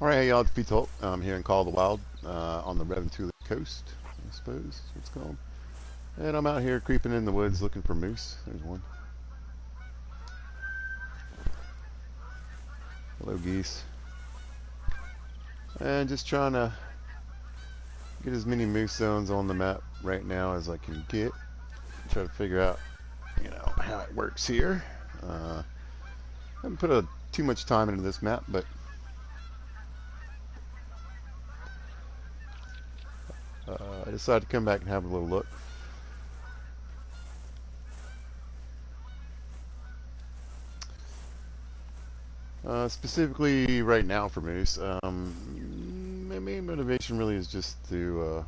Alright, hey y'all, it's ep.2. I'm here in Call of the Wild on the Revontuli coast, I suppose it's called. And I'm out here creeping in the woods looking for moose. There's one. Hello, geese. And just trying to get as many moose zones on the map right now as I can get. Try to figure out, how it works here. Haven't put too much time into this map, but I decided to come back and have a little look. Specifically right now for moose, my main motivation really is just to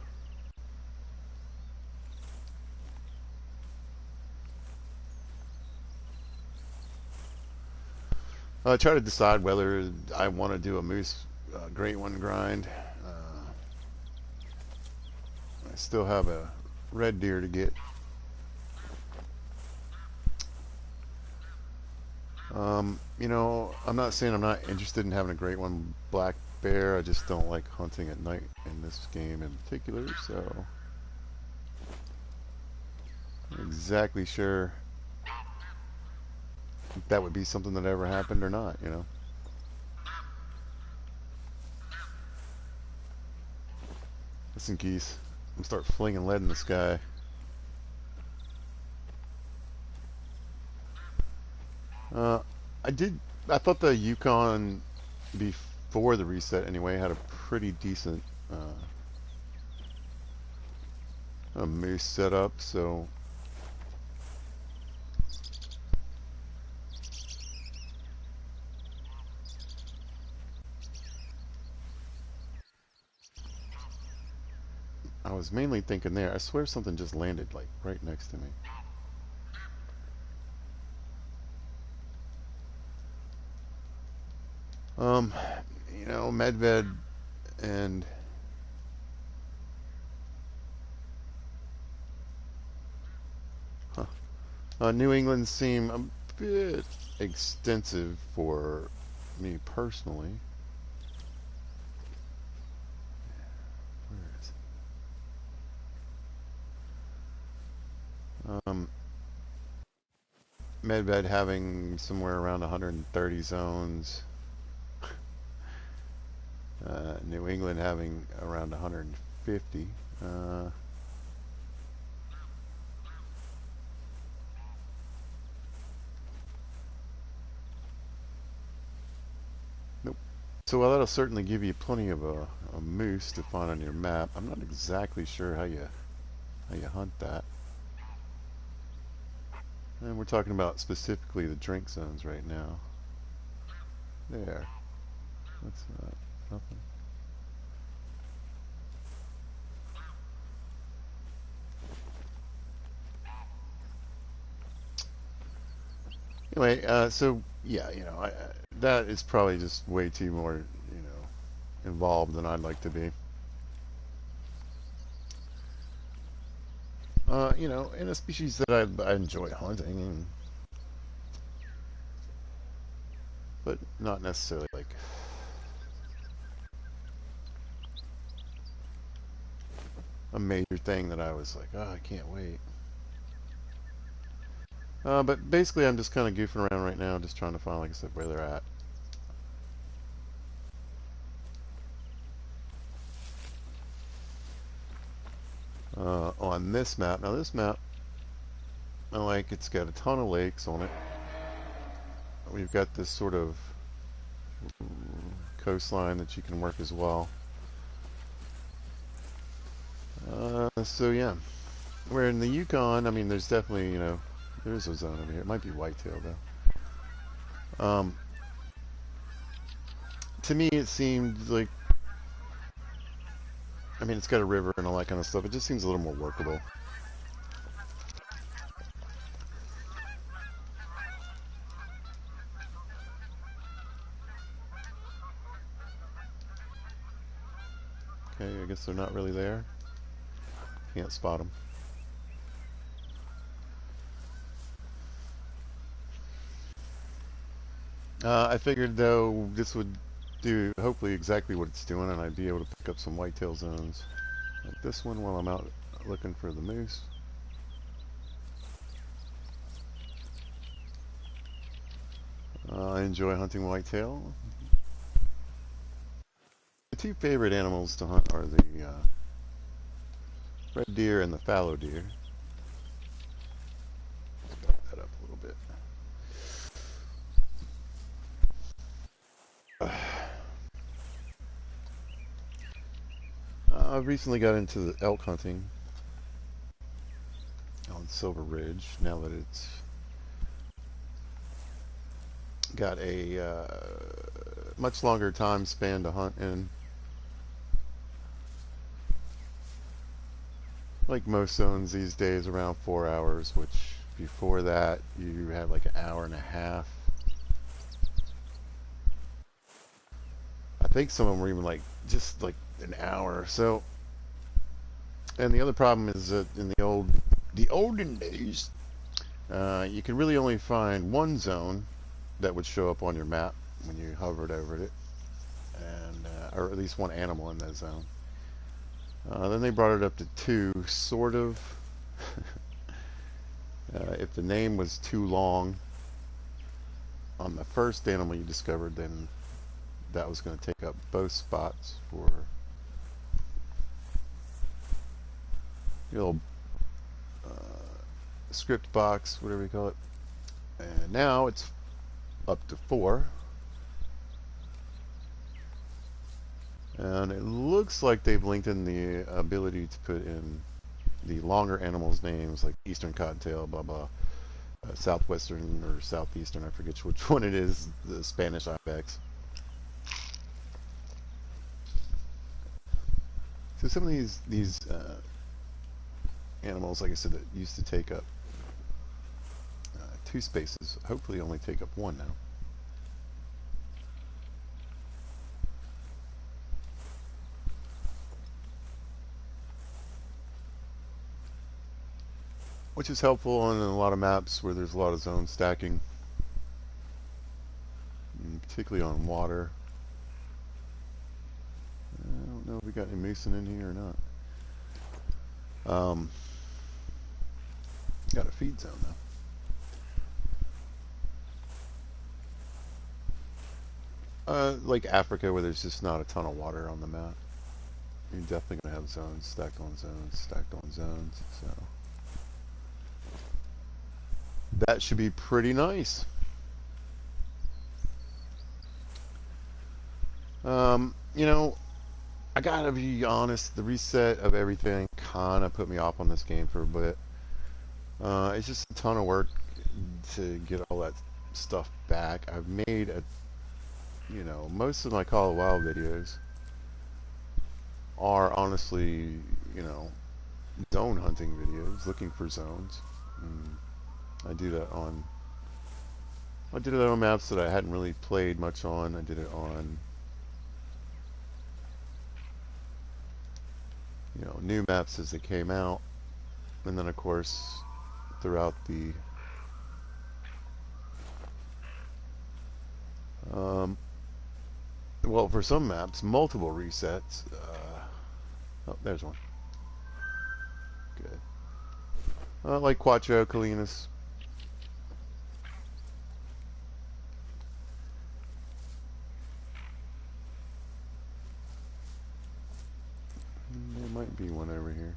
try to decide whether I want to do a moose great one grind. I still have a red deer to get. I'm not saying I'm not interested in having a great one black bear. I just don't like hunting at night in this game in particular, so I'm not exactly sure if that would be something that ever happened or not. Listen, geese, I'm gonna start flinging lead in the sky. Uh, I did. I thought the Yukon before the reset anyway had a pretty decent moose setup. So I was mainly thinking there. I swear something just landed like right next to me. Um, Medved and huh, New England seem a bit extensive for me personally. Where is it? Medved having somewhere around 130 zones. New England having around 150. Nope. So while that'll certainly give you plenty of a moose to find on your map, I'm not exactly sure how you hunt that. And we're talking about specifically the drink zones right now. There. That's nothing. Anyway, so yeah, that is probably just way too more, involved than I'd like to be. In a species that I enjoy hunting, but not necessarily like a major thing that I was like, oh, I can't wait. But basically, I'm just kind of goofing around right now, just trying to find, like I said, where they're at. On this map, now this map, it's got a ton of lakes on it. We've got this sort of coastline that you can work as well. So yeah, where in the Yukon, I mean, there's definitely, there's a zone over here. It might be whitetail though. To me, it seemed like, I mean, it's got a river and all that kind of stuff. It just seems a little more workable. Okay, I guess they're not really there. Can't spot them. I figured though this would do hopefully exactly what it's doing, and I'd be able to pick up some whitetail zones like this one while I'm out looking for the moose. I enjoy hunting whitetail. The two favorite animals to hunt are the red deer and the fallow deer. Let's back that up a little bit. I've recently got into the elk hunting on Silver Ridge. Now that it's got a much longer time span to hunt in. Like most zones these days, around 4 hours, which before that you had like an hour and a half. I think some of them were even like just like an hour. So, and the other problem is that in the olden days, you could really only find one zone that would show up on your map when you hovered over it, and or at least one animal in that zone. Then they brought it up to two, sort of. If the name was too long on the first animal you discovered, then that was going to take up both spots for your little script box, whatever you call it. And now it's up to 4. And it looks like they've linked in the ability to put in the longer animals' names, like Eastern Cottontail, blah blah, Southwestern or Southeastern, I forget which one it is, the Spanish ibex. So some of these animals, like I said, that used to take up 2 spaces, hopefully only take up 1 now. Which is helpful on a lot of maps where there's a lot of zone stacking, particularly on water. I don't know if we got any mason in here or not. Got a feed zone though. Like Africa, where there's just not a ton of water on the map, you're definitely gonna have zones stacked on zones, stacked on zones. So that should be pretty nice. You know, I gotta be honest, the reset of everything kind of put me off on this game for a bit. It's just a ton of work to get all that stuff back. I've made most of my Call of Wild videos are honestly, zone hunting videos, looking for zones. I do that on maps that I hadn't really played much on. I did it on new maps as they came out, and then of course throughout the well, for some maps, multiple resets. Oh, there's one. Good. Like Quattro, Colinas. There might be one over here.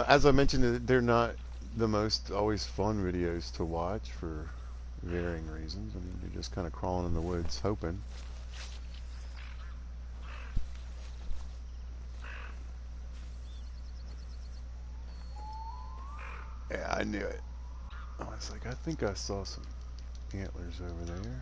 As I mentioned, they're not the most always fun videos to watch for varying reasons. I mean, you're just kind of crawling in the woods hoping. Yeah, I knew it. I was like, I think I saw some antlers over there.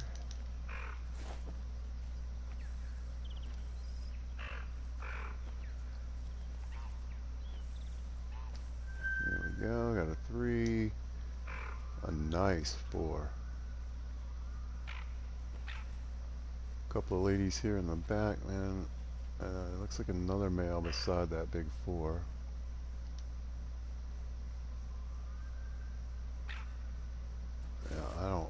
There we go. Got a 3. A nice 4. Couple of ladies here in the back, man. It looks like another male beside that big 4. I don't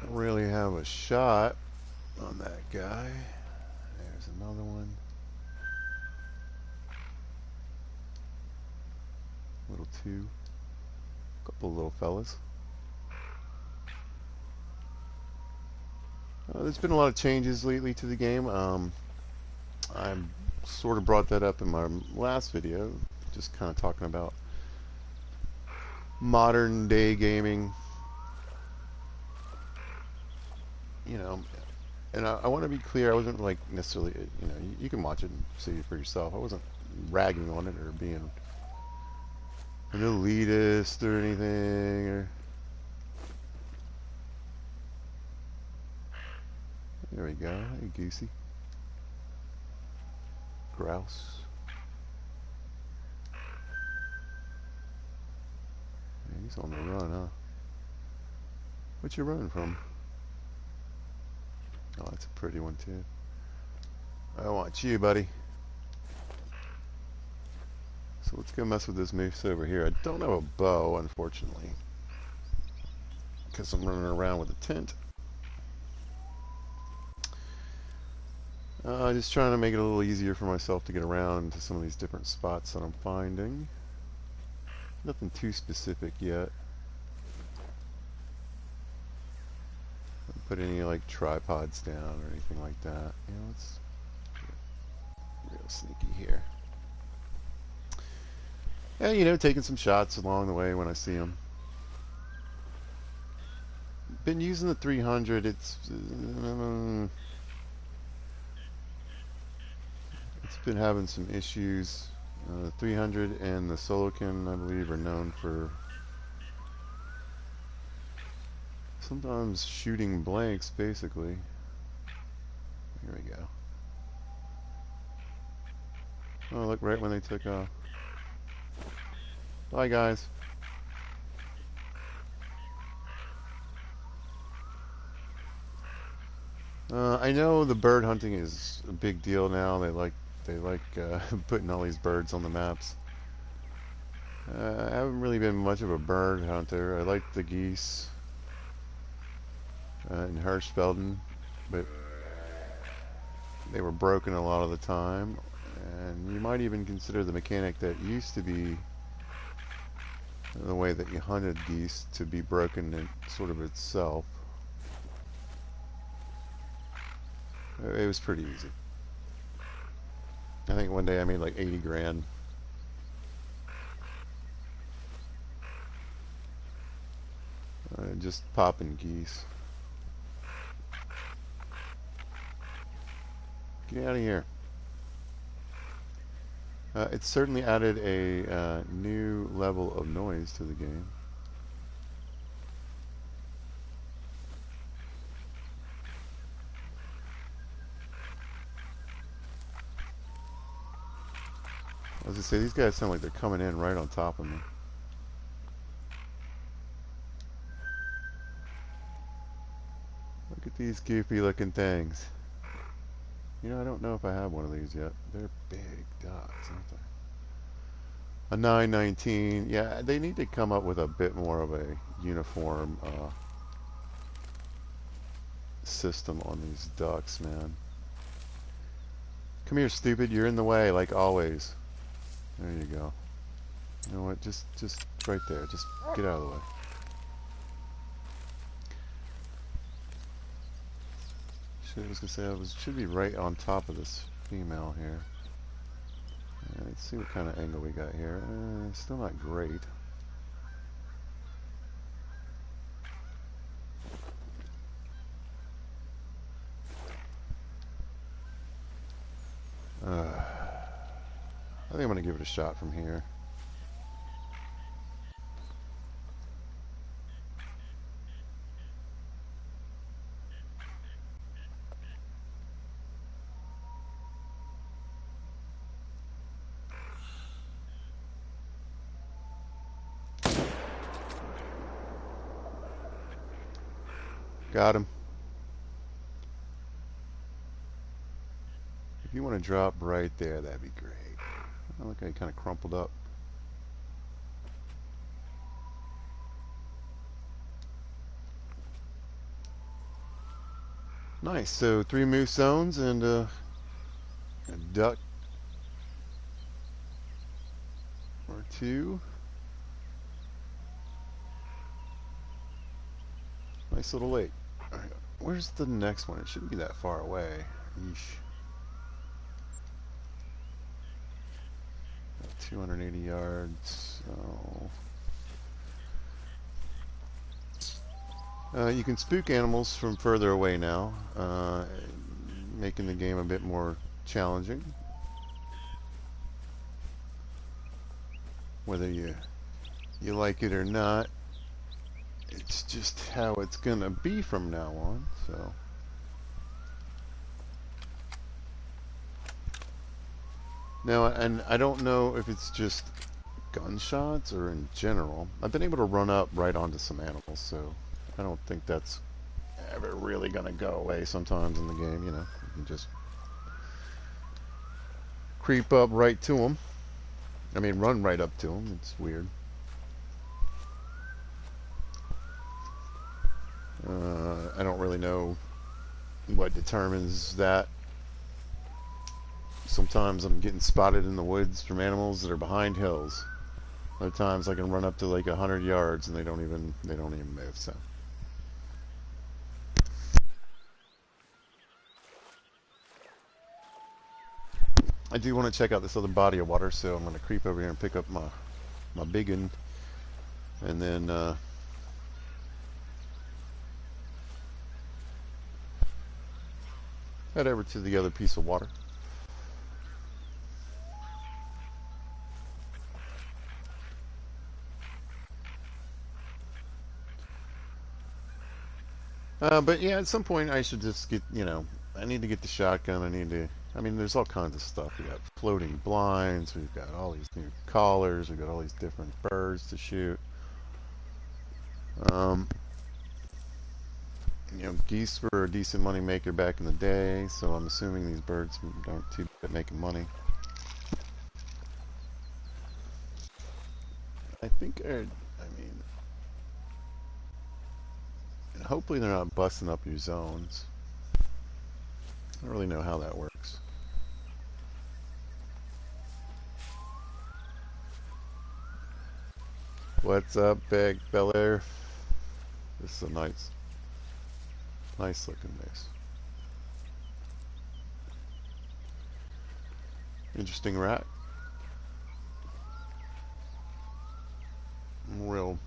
really have a shot on that guy. There's another one. Little two. Couple of little fellas. There's been a lot of changes lately to the game. I sort of brought that up in my last video, just kind of talking about modern day gaming. You know, and I want to be clear, I wasn't like necessarily, you know, you can watch it and see it for yourself. I wasn't ragging on it or being an elitist or anything. Or there we go. Hey, Goosey. Grouse. Yeah, he's on the run, huh? What you running from? Oh, that's a pretty one too. I want you, buddy. So let's go mess with this moose over here. I don't have a bow, unfortunately, because I'm running around with a tent. Just trying to make it a little easier for myself to get around to some of these different spots that I'm finding. Nothing too specific yet. Don't put any like tripods down or anything like that. You know, it's real sneaky here. And you know, taking some shots along the way when I see them. Been using the 300. It's been having some issues. The 300 and the Solokin, I believe, are known for sometimes shooting blanks, basically. Here we go. Oh, look, right when they took off. Bye, guys. I know the bird hunting is a big deal now. They like putting all these birds on the maps. I haven't really been much of a bird hunter. I like the geese in Hirschfelden, but they were broken a lot of the time. And you might even consider the mechanic that used to be the way that you hunted geese to be broken in sort of itself. It was pretty easy. I think one day I made like 80 grand. Just popping geese. Get out of here. It certainly added a new level of noise to the game. As I say, these guys sound like they're coming in right on top of me. Look at these goofy looking things. You know, I don't know if I have one of these yet. They're big dogs, aren't they? A 919. Yeah, they need to come up with a bit more of a uniform system on these ducks, man. Come here, stupid. You're in the way, like always. There you go. You know what? Just right there. Just get out of the way. I was gonna say should be right on top of this female here. Let's see what kind of angle we got here. Still not great. I think I'm gonna give it a shot from here. Got him. If you want to drop right there, that'd be great. Oh, look, I kind of crumpled up. Nice. So 3 moose zones and a duck or 2. Nice little lake. All right, where's the next one? It shouldn't be that far away. Yeesh. 280 yards. You can spook animals from further away now, making the game a bit more challenging. Whether you like it or not, it's just how it's gonna be from now on. So. Now, and I don't know if it's just gunshots or in general. I've been able to run up right onto some animals, so I don't think that's ever really going to go away sometimes in the game, you know. You can just creep up right to them. I mean, run right up to them. It's weird. I don't really know what determines that. Sometimes I'm getting spotted in the woods from animals that are behind hills. Other times I can run up to like 100 yards and they don't even move. So I do want to check out this other body of water, so I'm going to creep over here and pick up my big one, and then head over to the other piece of water. But yeah, at some point I should just get, you know, I need to get the shotgun. I mean, there's all kinds of stuff. We got floating blinds. We've got all these new collars. We've got all these different birds to shoot. You know, geese were a decent money maker back in the day, so I'm assuming these birds aren't too bad at making money. I think, I mean, and hopefully they're not busting up your zones. I don't really know how that works. What's up, Big Bel-Air? This is a nice looking base. Interesting rat. Real,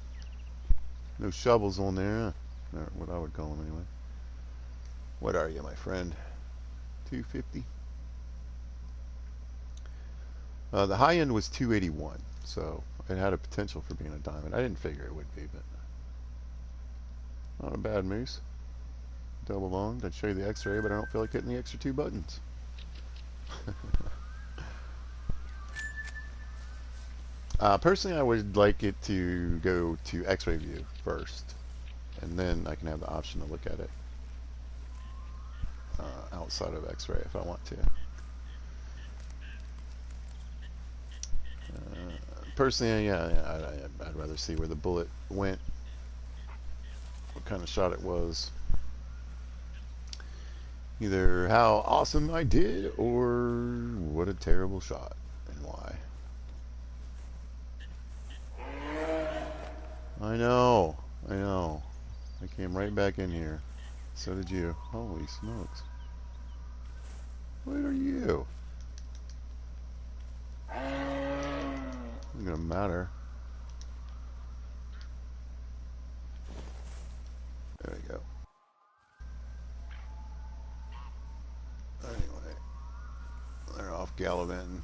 no shovels on there. Or what I would call them anyway. What are you, my friend? 250. The high end was 281, so it had a potential for being a diamond. I didn't figure it would be, but not a bad moose. Double lunged. I'd show you the X-ray, but I don't feel like hitting the extra 2 buttons. Personally, I would like it to go to X-ray view first, and then I can have the option to look at it outside of X-ray if I want to. Personally, yeah, I'd rather see where the bullet went, what kind of shot it was, either how awesome I did or what a terrible shot and why. I know. I came right back in here. So did you. Holy smokes. What are you? It's gonna matter. There we go. Anyway, they're off gallivanting.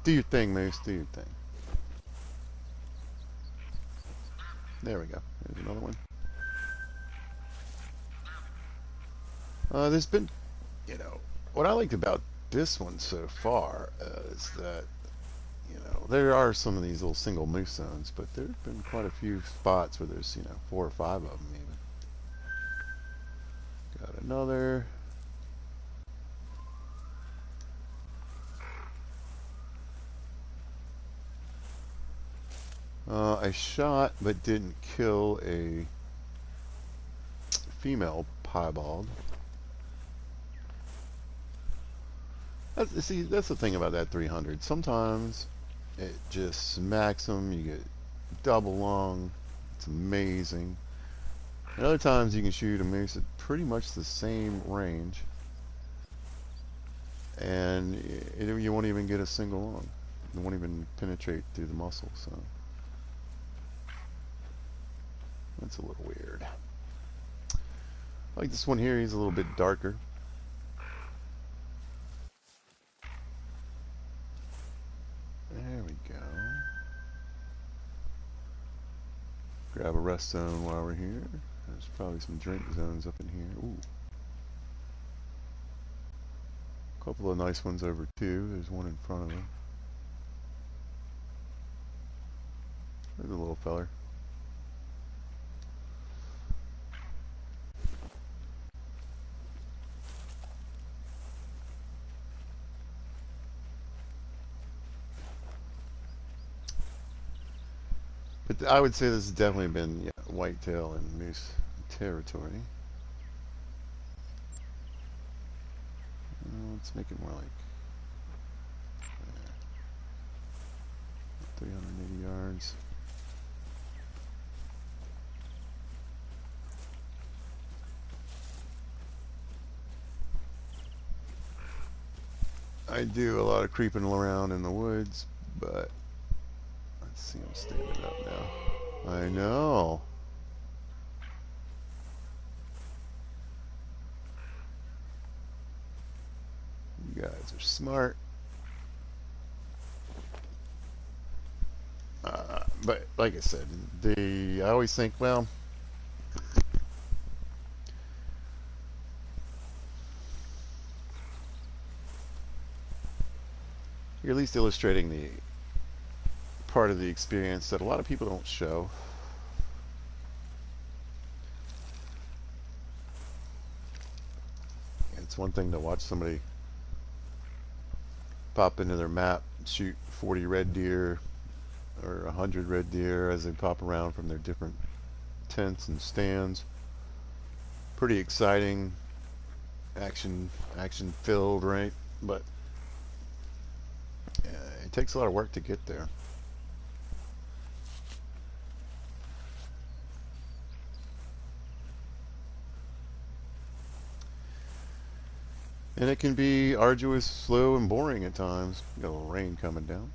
Do your thing, Moose. Do your thing. There we go. There's another one. There's been, you know, what I liked about this one so far is that, you know, there are some of these little single moose zones, but there have been quite a few spots where there's, you know, 4 or 5 of them even. Got another. I shot but didn't kill a female piebald. See, that's the thing about that 300. Sometimes it just smacks them. You get double lung. It's amazing. And other times you can shoot a moose at pretty much the same range, and you won't even get a single lung. It won't even penetrate through the muscle. So that's a little weird. I like this one here. He's a little bit darker. There we go. Grab a rest zone while we're here. There's probably some drink zones up in here. Ooh. A couple of nice ones over too. There's one in front of him. There's a little feller. But I would say this has definitely been whitetail and moose territory. Let's make it more like 380 yards. I do a lot of creeping around in the woods, but let's see, I'm standing up now. I know. You guys are smart. But like I said, I always think, well, you're at least illustrating the part of the experience that a lot of people don't show. It's one thing to watch somebody pop into their map, shoot 40 red deer or 100 red deer as they pop around from their different tents and stands. Pretty exciting, action filled, right? But it takes a lot of work to get there. And it can be arduous, slow, and boring at times. Got a little rain coming down.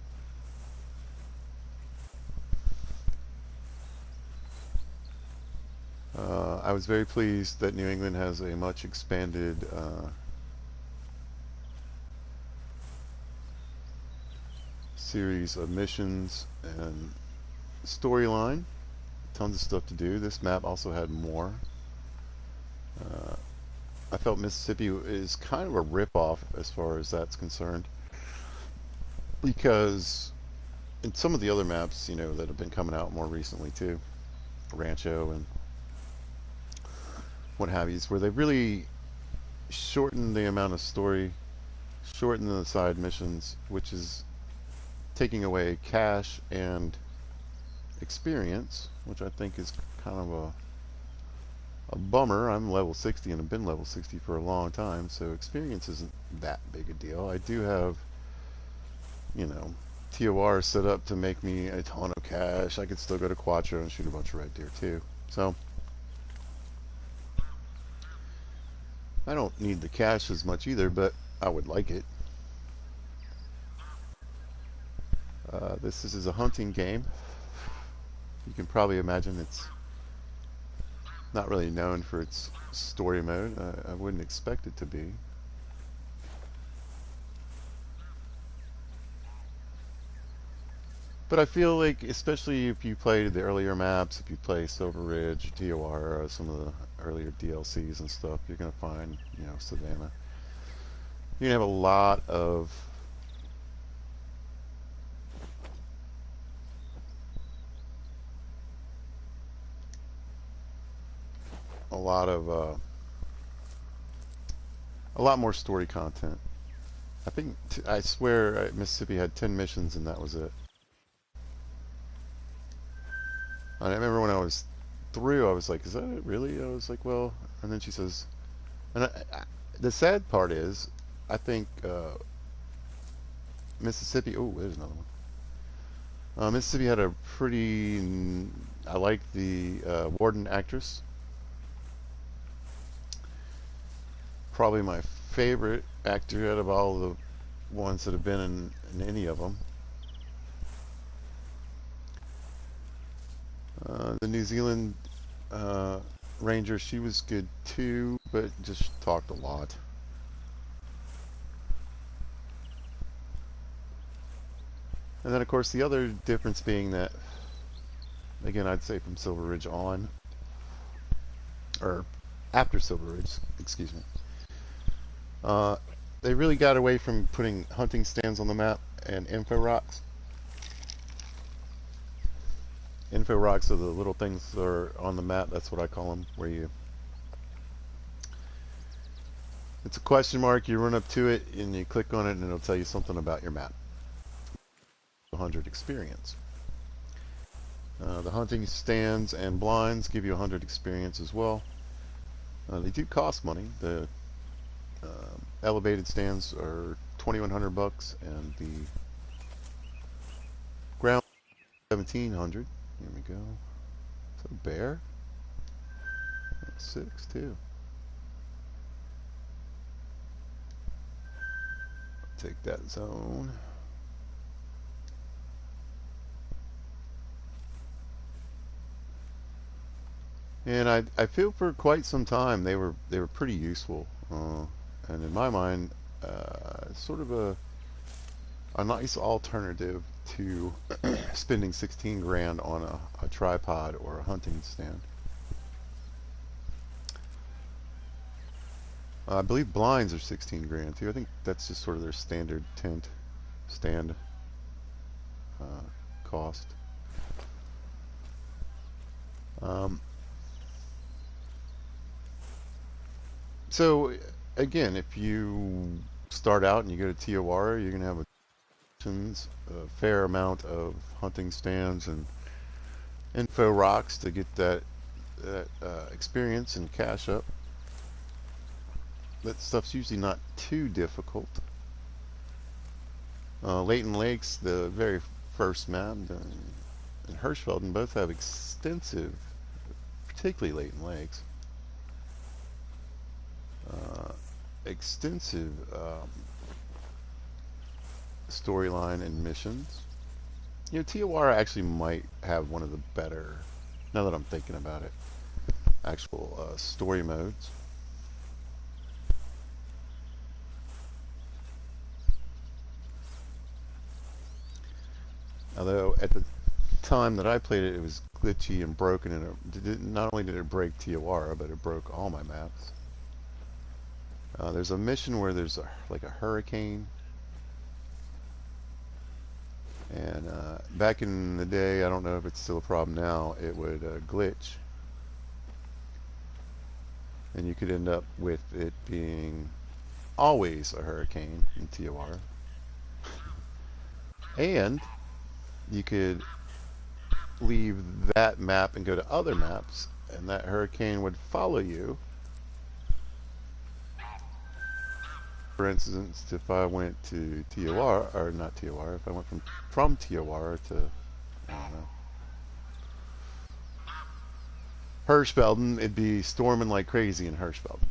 I was very pleased that New England has a much expanded series of missions and storyline. Tons of stuff to do. This map also had more. I felt Mississippi is kind of a ripoff as far as that's concerned, because in some of the other maps, that have been coming out more recently too, Rancho and what have you, where they've really shortened the amount of story, shortened the side missions, which is taking away cash and experience, which I think is kind of a bummer. I'm level 60 and have been level 60 for a long time, so experience isn't that big a deal. I do have, TOR set up to make me a ton of cash. I could still go to Quattro and shoot a bunch of red deer too. So I don't need the cash as much either, but I would like it. This is a hunting game. You can probably imagine it's not really known for its story mode. I wouldn't expect it to be. But I feel like, especially if you play the earlier maps, if you play Silver Ridge, TOR, some of the earlier DLCs and stuff, you're going to find, Savannah. You're going to have a lot more story content. I think, I swear, Mississippi had 10 missions and that was it. I remember when I was through, I was like, "Is that it, really?" I was like, "Well," and then she says, and the sad part is, I think Mississippi. Oh, there's another one. Mississippi had a pretty. I like the Warden actress. Probably my favorite actor out of all the ones that have been in any of them. The New Zealand uh, Ranger, she was good too, but just talked a lot. And then, of course, the other difference being that, again, I'd say from Silver Ridge on, or after Silver Ridge, excuse me, uh, they really got away from putting hunting stands on the map and info rocks. Info rocks are the little things that are on the map. That's what I call them, where you, it's a question mark, you run up to it and you click on it and it'll tell you something about your map. 100 experience. The hunting stands and blinds give you 100 experience as well. They do cost money. The elevated stands are 2,100 bucks, and the ground 1,700. Here we go. Is that a bear? That's 6 too. Take that zone. And I feel for quite some time they were pretty useful, and in my mind, sort of a nice alternative to spending 16 grand on a tripod or a hunting stand. I believe blinds are 16 grand too. I think that's just sort of their standard tent stand uh, cost. Um, so again, if you start out and you go to Tiawara, you're going to have a fair amount of hunting stands and info rocks to get that experience and cash up. That stuff's usually not too difficult. Leighton Lakes, the very first map, and Hirschfelden both have extensive, particularly Leighton Lakes, uh, extensive storyline and missions. You know, Tiawara actually might have one of the better, now that I'm thinking about it, actual story modes. Although at the time that I played it, it was glitchy and broken, and not only did it break Tiawara, but it broke all my maps. There's a mission where there's like a hurricane, and back in the day, I don't know if it's still a problem now, it would glitch, and you could end up with it being always a hurricane in Tiawara. And you could leave that map and go to other maps, and that hurricane would follow you. For instance, if I went to Tiawara, or not Tiawara, if I went from Tiawara to, I don't know, Hirschfelden, it'd be storming like crazy in Hirschfelden.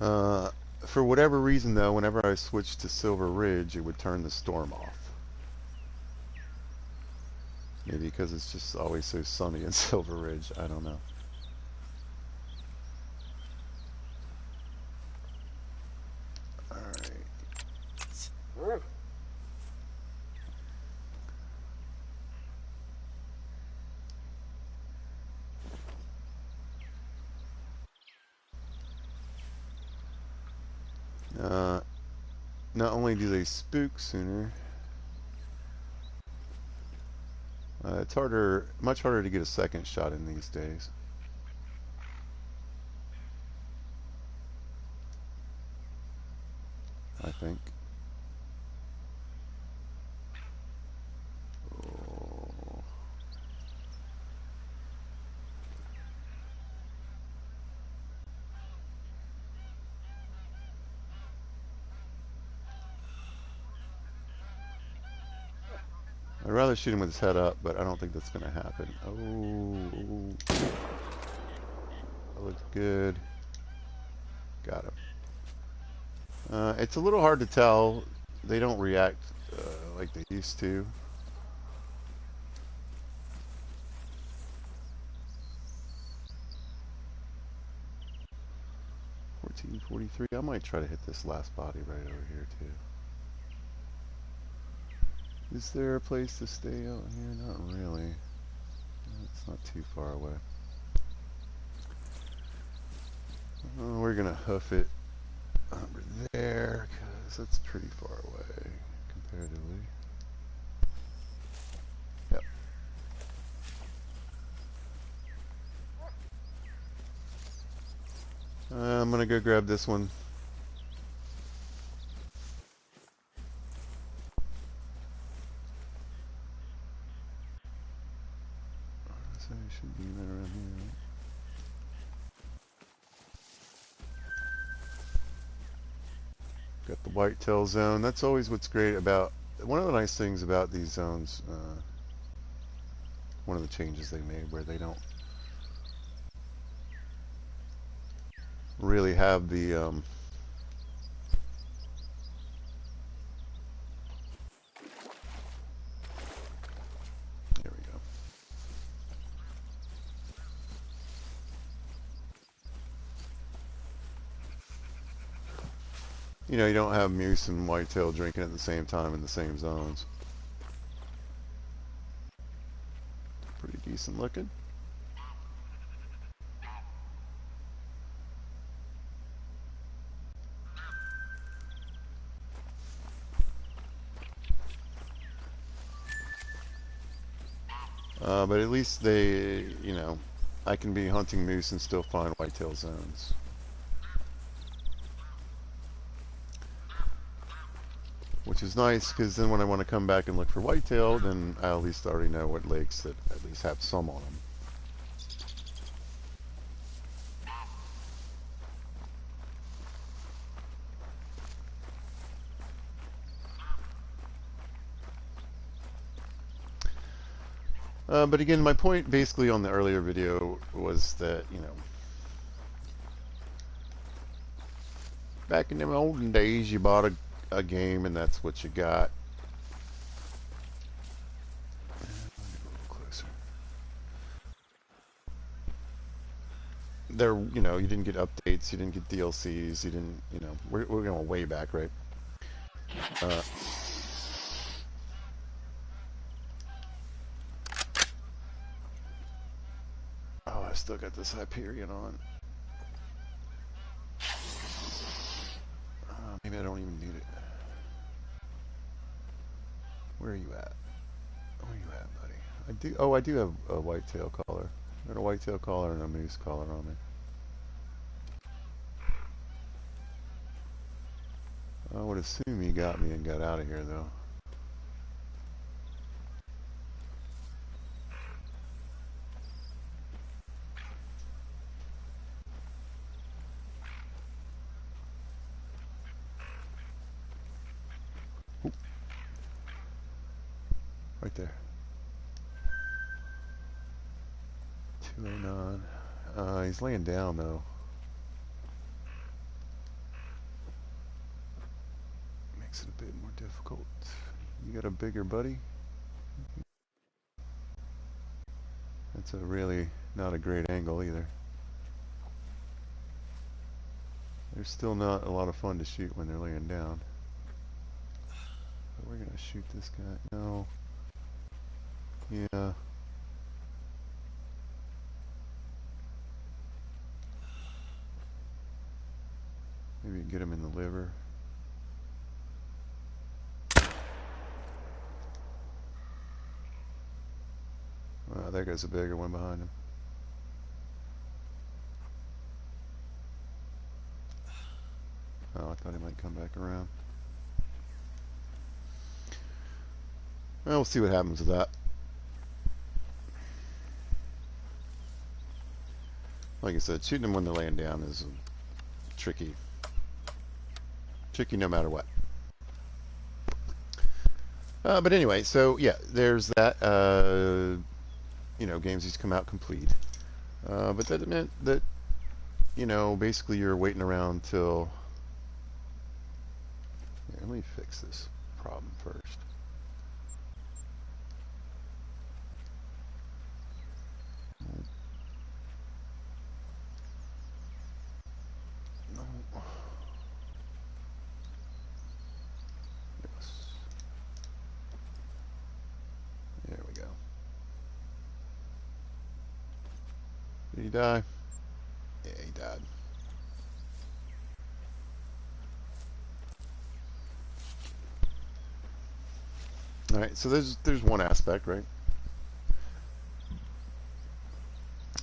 Uh, for whatever reason, though, whenever I switched to Silver Ridge, it would turn the storm off. Maybe because it's just always so sunny in Silver Ridge. I don't know. Alright. Not only do they spook sooner, It's harder, much harder to get a second shot in these days. I think. Oh. I'd rather shoot him with his head up, but I don't think that's going to happen. Oh, that looks good. Got him. It's a little hard to tell. They don't react like they used to. 1443. I might try to hit this last body right over here too. Is there a place to stay out here? Not really. It's not too far away. Oh, we're gonna hoof it over there because that's pretty far away comparatively. Yep. I'm gonna go grab this one. So it should be right around here. Got the whitetail zone. That's always what's great about, one of the nice things about these zones, one of the changes they made where they don't really have the there we go. You know, you don't have moose and whitetail drinking at the same time in the same zones. Pretty decent looking. But at least they, you know, I can be hunting moose and still find whitetail zones. Which is nice, because then when I want to come back and look for whitetail, then I at least already know what lakes that at least have some on them. But again, my point basically on the earlier video was that, you know, back in them olden days, you bought a game and that's what you got. A little closer. There, you know, you didn't get updates, you didn't get DLCs, you didn't, you know, we're going way back, right? Oh, I still got this Hyperion on. Maybe I don't even need it. Where are you at? Where are you at, buddy? I do. Oh, I do have a whitetail collar. I got a whitetail collar and a moose collar on me. I would assume he got me and got out of here, though. Oop. Right there. 209. He's laying down, though. Makes it a bit more difficult. You got a bigger buddy? That's a really not a great angle either. They're still not a lot of fun to shoot when they're laying down. But we're gonna shoot this guy. No. Yeah. Maybe get him in the liver. there goes a bigger one behind him. Oh, I thought he might come back around. Well, we'll see what happens with that. Like I said, shooting them when they're laying down is tricky. Tricky no matter what. But anyway, so yeah, there's that. You know, games used to come out complete. But that meant that, you know, basically you're waiting around till... Here, let me fix this problem first. No. Yes. There we go. Did he die? Yeah, he died. All right, so there's one aspect, right?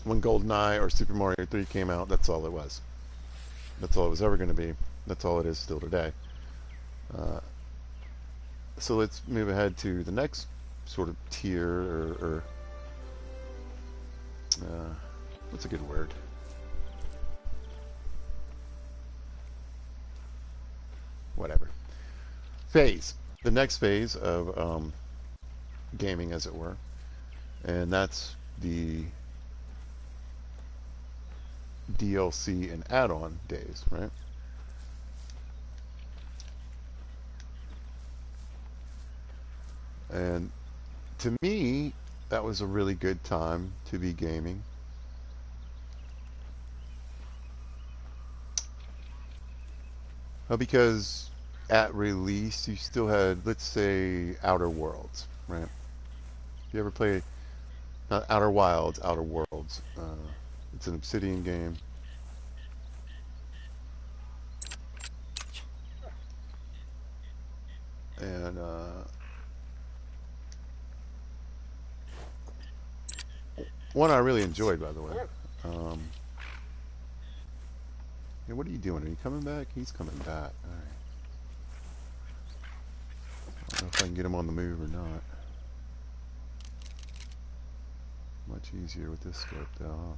When GoldenEye or Super Mario 3 came out, that's all it was. That's all it was ever going to be. That's all it is still today. So let's move ahead to the next sort of tier, or what's a good word? Whatever. Phase. The next phase of gaming, as it were. And that's the DLC and add-on days, right? And to me, that was a really good time to be gaming. Because at release, you still had, let's say, Outer Worlds, right? You ever play, not Outer Wilds, Outer Worlds? It's an Obsidian game. And one I really enjoyed, by the way. Hey, what are you doing? Are you coming back? He's coming back. All right. I don't know if I can get him on the move or not. Much easier with this scope, though,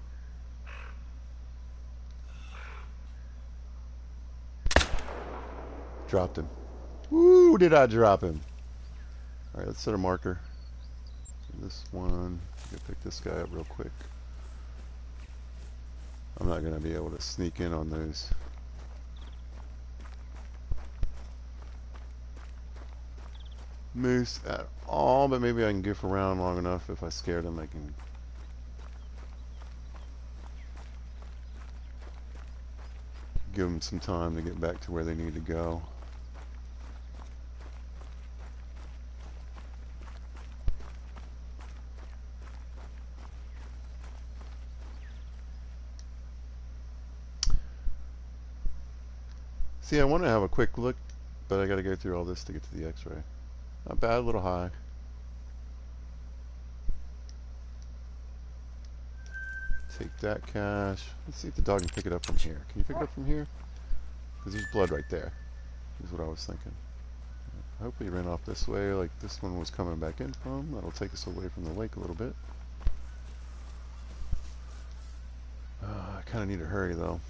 huh? Dropped him. Woo, did I drop him? All right, let's set a marker. This one. Go pick this guy up real quick. I'm not going to be able to sneak in on those. Moose at all, but maybe I can goof around long enough. If I scare them, I can give them some time to get back to where they need to go. See, I want to have a quick look, but I got to go through all this to get to the X-ray. Not bad, a little high. Take that cash. Let's see if the dog can pick it up from here. Can you pick it up from here? Because there's blood right there, is what I was thinking. I hope he ran off this way like this one was coming back in from. That'll take us away from the lake a little bit. I kind of need to hurry, though.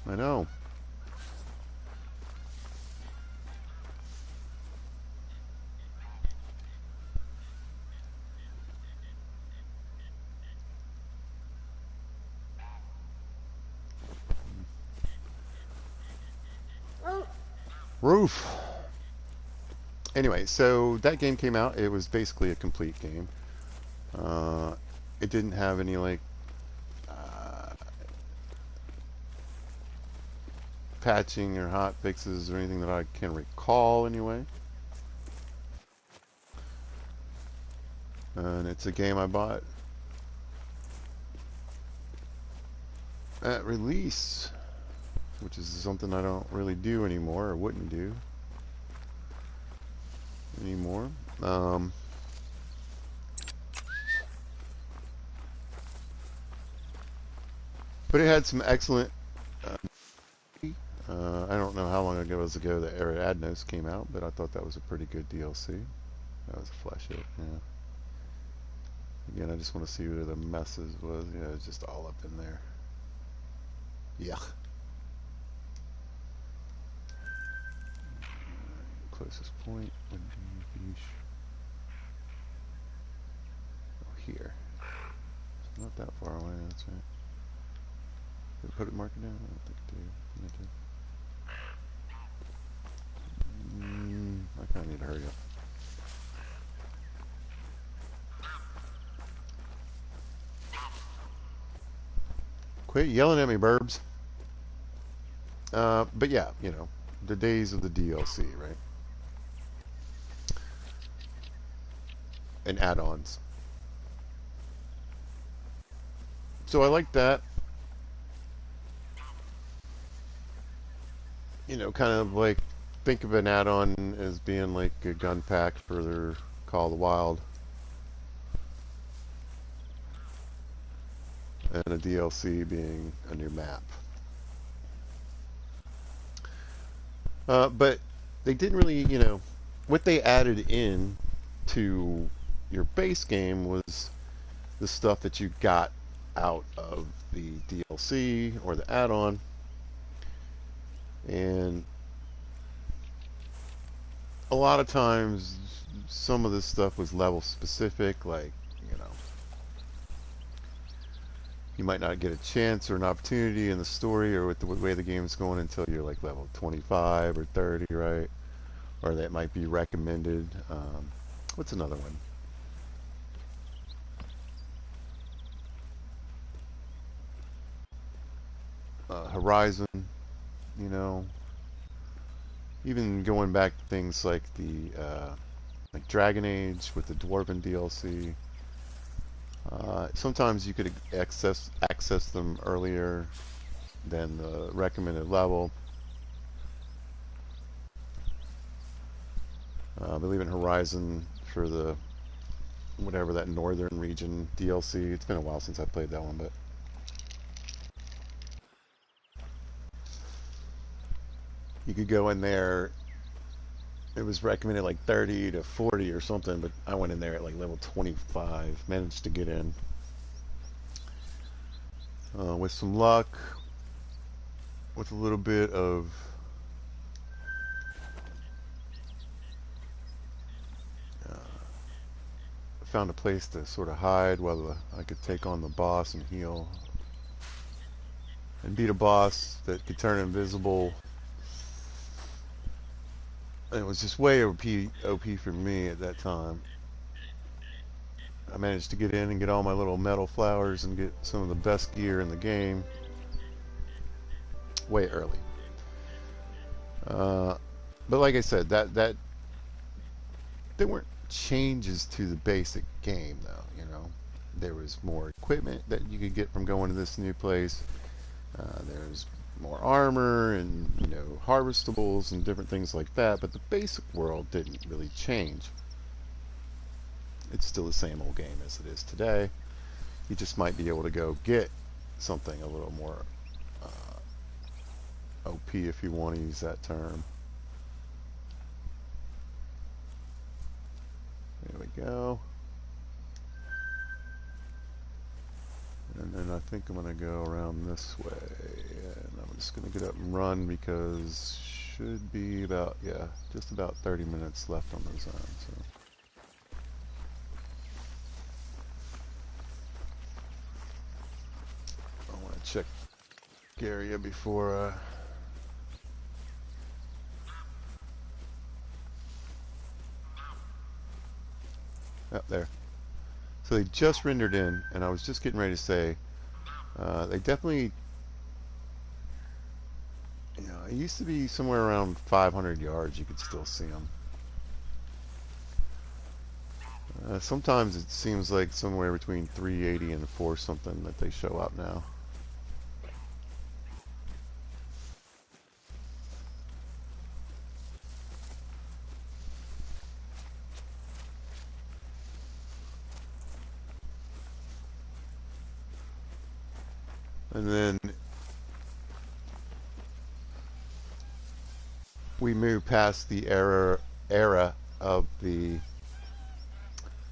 I know. Roof. Anyway, so that game came out. It was basically a complete game. It didn't have any like patching or hot fixes or anything that I can recall anyway. And it's a game I bought at release, which is something I don't really do anymore, or wouldn't do anymore. But it had some excellent. I don't know how long ago that Adnos came out, but I thought that was a pretty good DLC. That was a flash hit, yeah. Again, I just want to see where the messes was. Yeah, it's just all up in there. Yeah. Closest point would be here. It's not that far away, that's right. Did I put it marker down? I don't think I did. I kind of need to hurry up. Quit yelling at me, burbs. But yeah, you know, the days of the DLC, right? And add-ons. So I like that. You know, kind of like think of an add-on as being like a gun pack for their Call of the Wild. And a DLC being a new map. But they didn't really, you know, what they added in to your base game was the stuff that you got out of the DLC or the add-on. And a lot of times some of this stuff was level specific, like, you know, you might not get a chance or an opportunity in the story or with the way the game's going until you're like level 25 or 30, right? Or that might be recommended. What's another one? Horizon, you know, even going back to things like the like Dragon Age with the Dwarven DLC. Sometimes you could access them earlier than the recommended level. I believe in Horizon for the whatever that northern region DLC. It's been a while since I played that one, but you could go in there. It was recommended like 30 to 40 or something, but I went in there at like level 25, managed to get in. With some luck, with a little bit of found a place to sort of hide while I could take on the boss and heal and beat a boss that could turn invisible. And it was just way OP for me at that time. I managed to get in and get all my little metal flowers and get some of the best gear in the game way early. But like I said, that they weren't changes to the basic game, though. You know, there was more equipment that you could get from going to this new place. There's more armor and, you know, harvestables and different things like that. But the basic world didn't really change. It's still the same old game as it is today. You just might be able to go get something a little more OP, if you want to use that term. There we go. And then I think I'm going to go around this way. And I'm just going to get up and run because should be about, yeah, just about 30 minutes left on the zone. So. I want to check area before up there. So they just rendered in, and I was just getting ready to say, they definitely, you know, it used to be somewhere around 500 yards you could still see them. Sometimes it seems like somewhere between 380 and 4 something that they show up now. And then we move past the era of the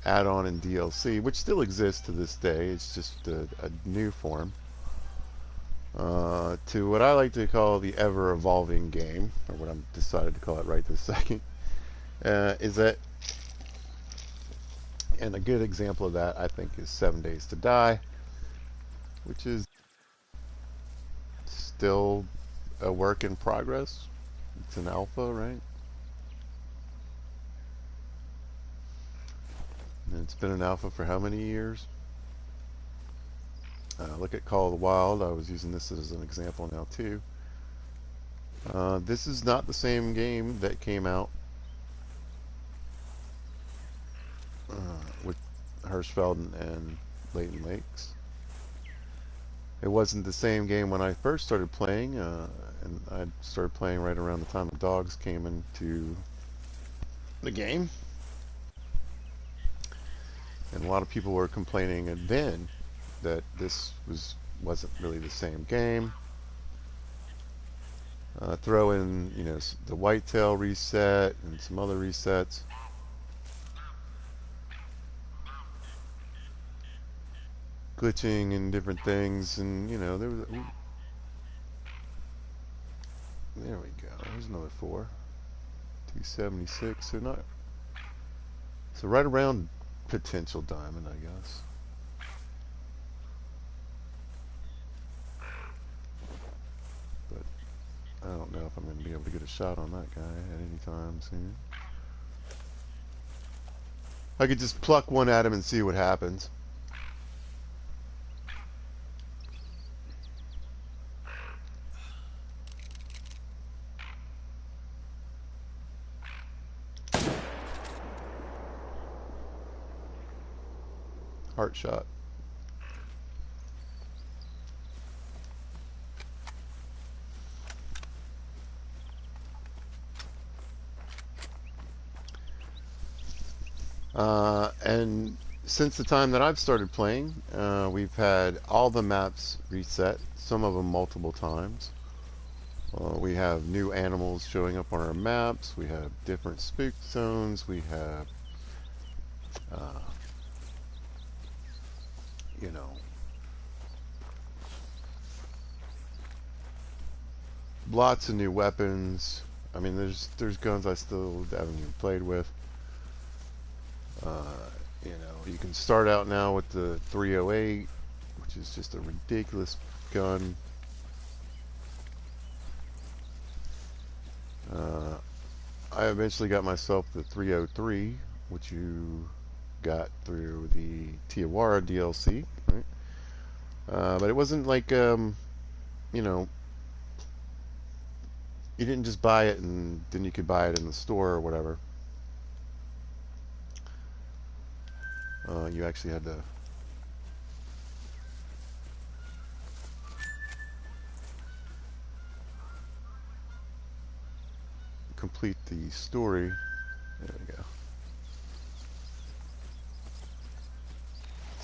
add-on and DLC, which still exists to this day. It's just a new form. To what I like to call the ever-evolving game, or what I'm decided to call it right this second, is that, and a good example of that, I think, is 7 Days to Die, which is still a work in progress. It's an alpha, right? And it's been an alpha for how many years? Look at Call of the Wild. I was using this as an example now too. This is not the same game that came out with Hirschfeld and Leighton Lakes. It wasn't the same game when I first started playing, and I started playing right around the time the dogs came into the game. And a lot of people were complaining then that this wasn't really the same game. Throw in, the whitetail reset and some other resets. Glitching and different things, and there was. There we go. There's another 276. So right around potential diamond, I guess. But I don't know if I'm going to be able to get a shot on that guy at any time soon. I could just pluck one at him and see what happens. Heart shot. And since the time that I've started playing, we've had all the maps reset, some of them multiple times. We have new animals showing up on our maps. We have different spook zones. We have, lots of new weapons. I mean, there's guns I still haven't even played with. You can start out now with the 308, which is just a ridiculous gun. I eventually got myself the 303, which you got through the Tiawara DLC, right? But it wasn't like, you didn't just buy it and then you could buy it in the store or whatever. You actually had to complete the story. There we go.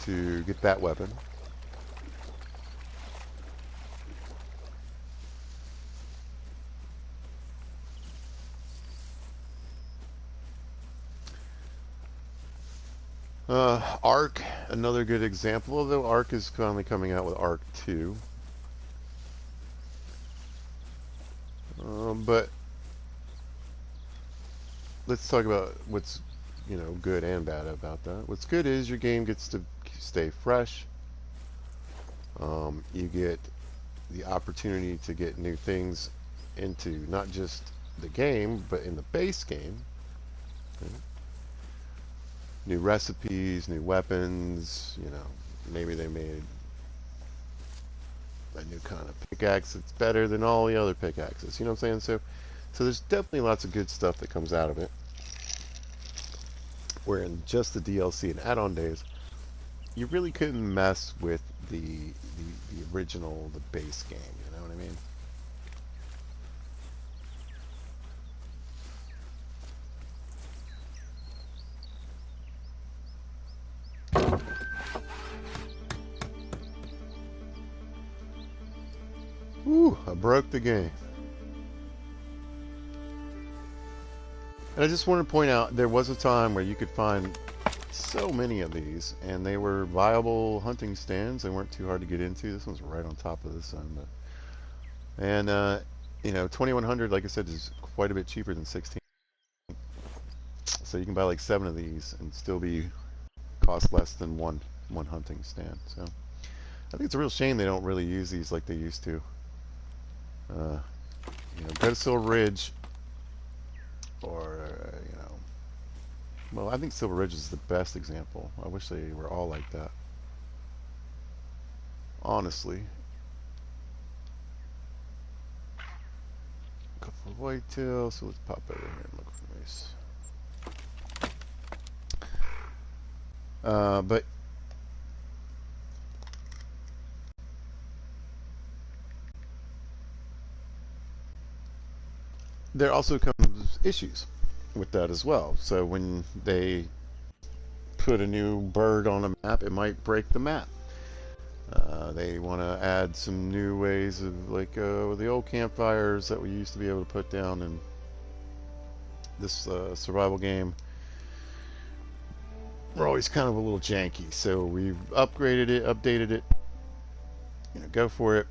To get that weapon. Arc, another good example, although Arc is finally coming out with Arc 2. But let's talk about what's, good and bad about that. What's good is your game gets to stay fresh. You get the opportunity to get new things into not just the game, but in the base game. Okay. New recipes, new weapons, maybe they made a new kind of pickaxe that's better than all the other pickaxes. You know what I'm saying? So there's definitely lots of good stuff that comes out of it. Where in just the DLC and add-on days, you really couldn't mess with the original, the base game. You know what I mean? Broke the game. And I just want to point out, there was a time where you could find so many of these, and they were viable hunting stands. They weren't too hard to get into. This one's right on top of this one. And, you know, 2100, like I said, is quite a bit cheaper than 16. So you can buy like 7 of these and still be cost less than one hunting stand. So I think it's a real shame they don't really use these like they used to. You know, go to Silver Ridge, or you know, well, I think Silver Ridge is the best example. I wish they were all like that, honestly. Couple of whitetail, so let's pop over here and look for these. But there also comes issues with that as well. So when they put a new bird on a map, it might break the map. They want to add some new ways of, like the old campfires that we used to be able to put down in this survival game. We're always kind of a little janky, so we've upgraded it, updated it. You know, go for it,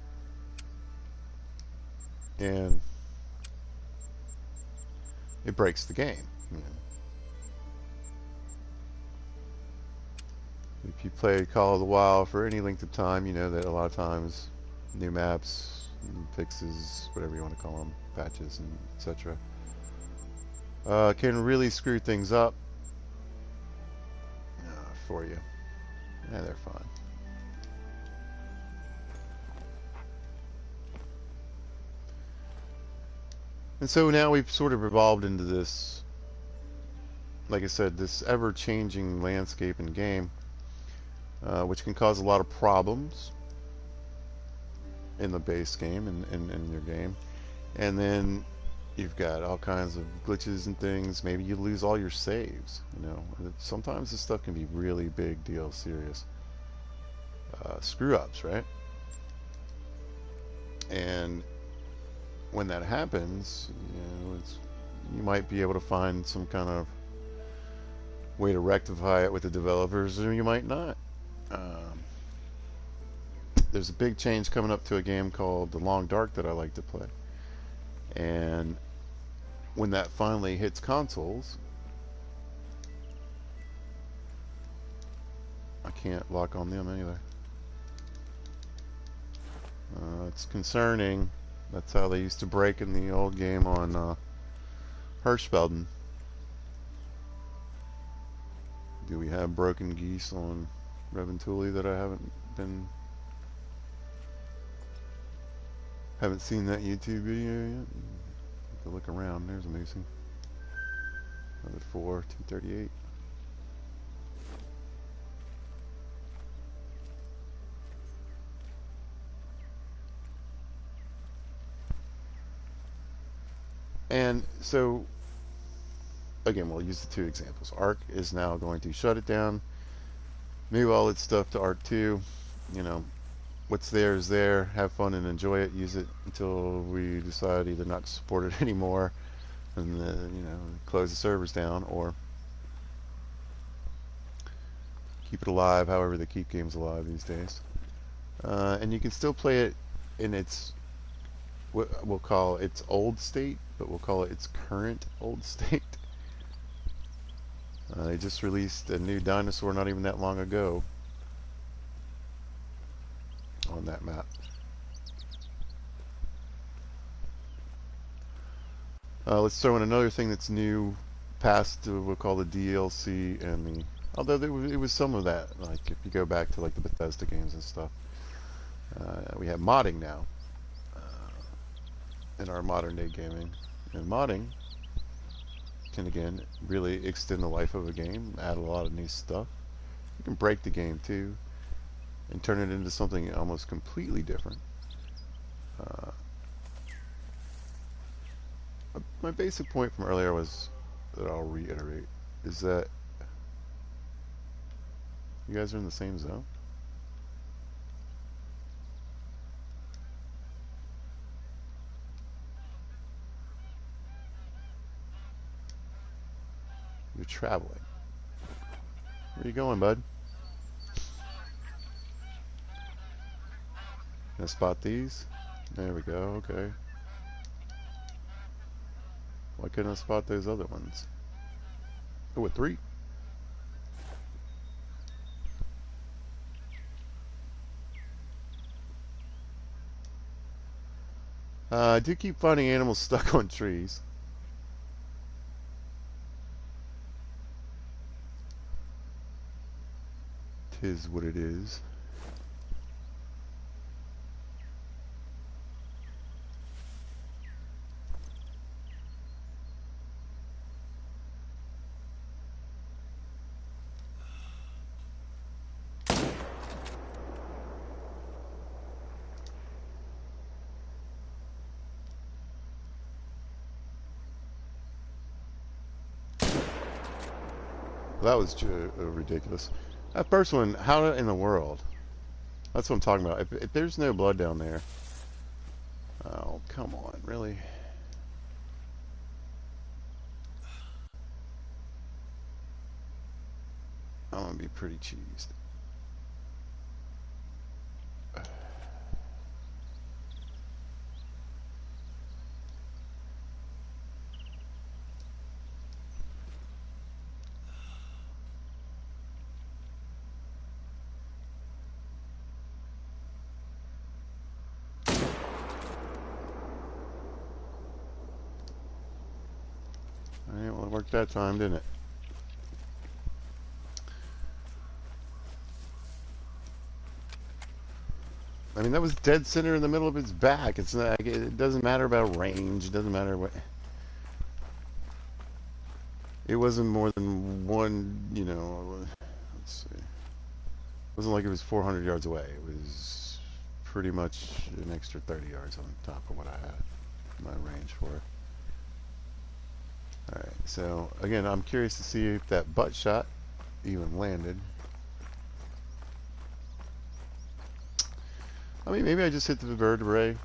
and it breaks the game. You know. If you play Call of the Wild for any length of time, you know that a lot of times new maps, fixes, whatever you want to call them, patches, and etc., can really screw things up for you. Yeah, they're fine. And so now we've sort of evolved into this, like I said, this ever-changing landscape and game, which can cause a lot of problems in the base game and in your game. And then you've got all kinds of glitches and things. Maybe you lose all your saves. You know, sometimes this stuff can be really big deal, serious screw-ups, right? And when that happens, you know, you might be able to find some kind of way to rectify it with the developers, or you might not. There's a big change coming up to a game called The Long Dark that I like to play, and when that finally hits consoles, I can't lock on them either. It's concerning. That's how they used to break in the old game on Hirschfelden. Do we have broken geese on Revontuli that I haven't seen that YouTube video yet? Have to look around. There's a moosey. Another 4, 238. And so, again, we'll use the 2 examples. Arc is now going to shut it down, move all its stuff to Arc 2. You know, what's there is there. Have fun and enjoy it. Use it until we decide either not to support it anymore and you know, close the servers down, or keep it alive. However they keep games alive these days. And you can still play it in its, what we'll call its old state, but we'll call it its current old state. They just released a new dinosaur not even that long ago on that map. Let's throw in another thing that's new, past we'll call the DLC and the, although it was some of that, like if you go back to like the Bethesda games and stuff. We have modding now in our modern day gaming, and modding can again really extend the life of a game, add a lot of new stuff. You can break the game too and turn it into something almost completely different. My basic point from earlier was, that I'll reiterate, is that you guys are in the same zone. You're traveling. Where you going, bud? Gonna spot these? There we go, okay. Why couldn't I spot those other ones? Oh, a 3? I do keep finding animals stuck on trees. Tis what it is. That was ridiculous. That first one, how in the world? That's what I'm talking about. If there's no blood down there. Oh, come on, really? I'm gonna be pretty cheesed. Alright, well, it worked that time, didn't it? I mean, that was dead center in the middle of its back. It's not. It doesn't matter about range. It doesn't matter what. It wasn't more than one. You know. Let's see. It wasn't like it was 400 yards away. It was pretty much an extra 30 yards on top of what I had my range for. All right. So again, I'm curious to see if that butt shot even landed. I mean, maybe I just hit the vertebrae.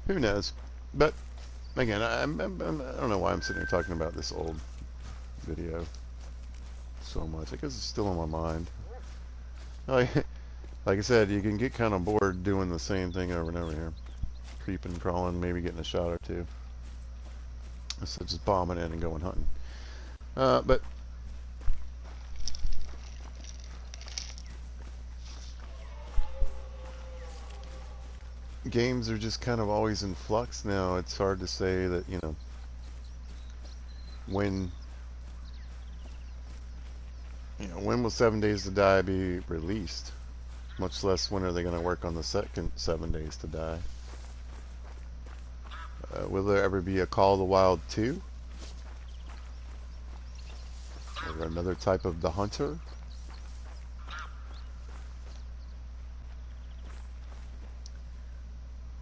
Who knows? But again, I don't know why I'm sitting here talking about this old video so much. I guess it's still on my mind. Like I said, you can get kind of bored doing the same thing over and over here. Creeping, crawling, maybe getting a shot or two. Instead of just bombing in and going hunting. But games are just kind of always in flux now. It's hard to say that, you know, when will 7 Days to Die be released? Much less when are they going to work on the second 7 Days to Die? Will there ever be a Call of the Wild 2? Or another type of The Hunter?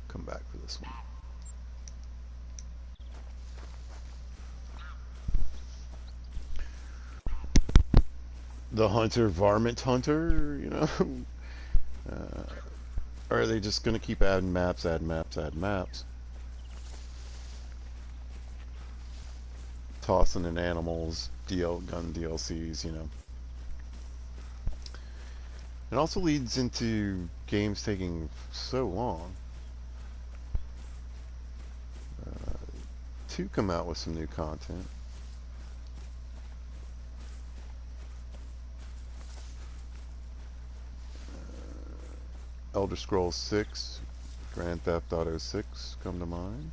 Come back for this one. The Hunter, Varmint Hunter, you know? Or are they just going to keep adding maps, add maps, add maps? Tossing in animals, gun DLCs, you know. It also leads into games taking so long to come out with some new content. Elder Scrolls 6, Grand Theft Auto 6 come to mind.